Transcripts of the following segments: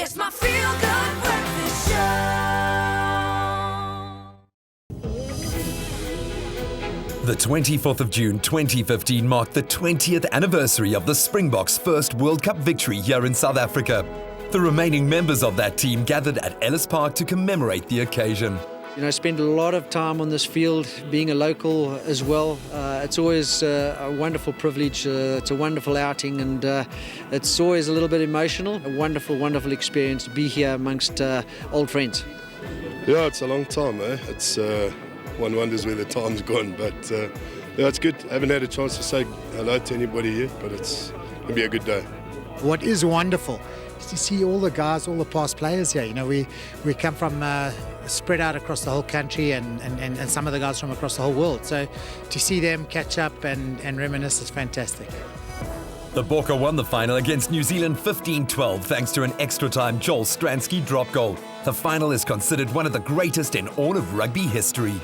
It's my feel-good breakfast show. The 24th of June 2015 marked the 20th anniversary of the Springboks' first World Cup victory here in South Africa. The remaining members of that team gathered at Ellis Park to commemorate the occasion. You know, I spend a lot of time on this field, being a local as well. It's always a wonderful privilege. It's a wonderful outing, and it's always a little bit emotional. A wonderful, wonderful experience to be here amongst old friends. Yeah, it's a long time, eh? It's one wonders where the time's gone, but yeah, it's good. I haven't had a chance to say hello to anybody yet, but it's gonna be a good day. What is wonderful is to see all the guys, all the past players here. You know, we come from spread out across the whole country, and some of the guys from across the whole world. So to see them catch up and reminisce is fantastic. The Bokke won the final against New Zealand 15-12 thanks to an extra-time Joel Stransky drop goal. The final is considered one of the greatest in all of rugby history.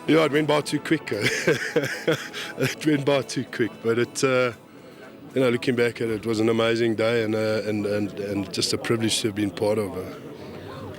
Yeah, it went by too quick. It went by too quick, but it, you know, looking back at it, it was an amazing day and just a privilege to have been part of.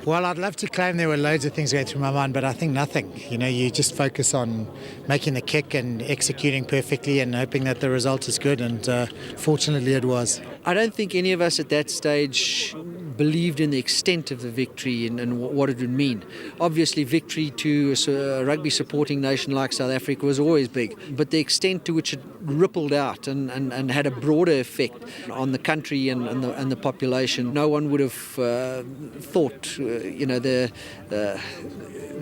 Well, I'd love to claim there were loads of things going through my mind, but I think nothing. You know, you just focus on making the kick and executing perfectly and hoping that the result is good, and fortunately it was. I don't think any of us at that stage believed in the extent of the victory and what it would mean. Obviously, victory to a rugby supporting nation like South Africa was always big, but the extent to which it rippled out and had a broader effect on the country and the population, no one would have thought, you know, the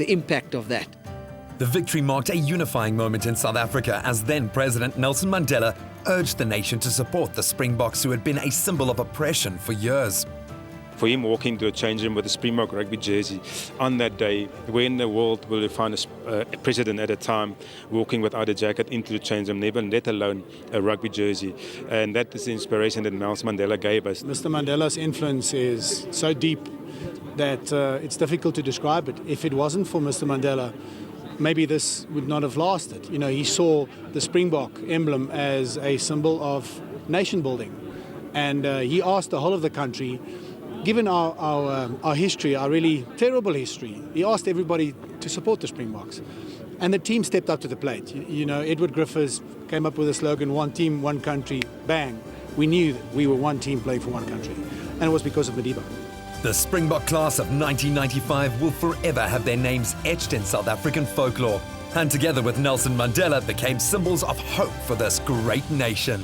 impact of that. The victory marked a unifying moment in South Africa as then President Nelson Mandela urged the nation to support the Springboks, who had been a symbol of oppression for years. For him walking to a change room with a Springbok rugby jersey on that day, where in the world will you find a president at a time walking without a jacket into the change room, never let alone a rugby jersey. And that is the inspiration that Nelson Mandela gave us. Mr. Mandela's influence is so deep that it's difficult to describe it. If it wasn't for Mr. Mandela, maybe this would not have lasted. You know, he saw the Springbok emblem as a symbol of nation building. And he asked the whole of the country, given our history, our really terrible history, he asked everybody to support the Springboks. And the team stepped up to the plate. You know, Edward Griffiths came up with a slogan, one team, one country, bang. We knew that we were one team playing for one country. And it was because of Madiba. The Springbok class of 1995 will forever have their names etched in South African folklore, and together with Nelson Mandela became symbols of hope for this great nation.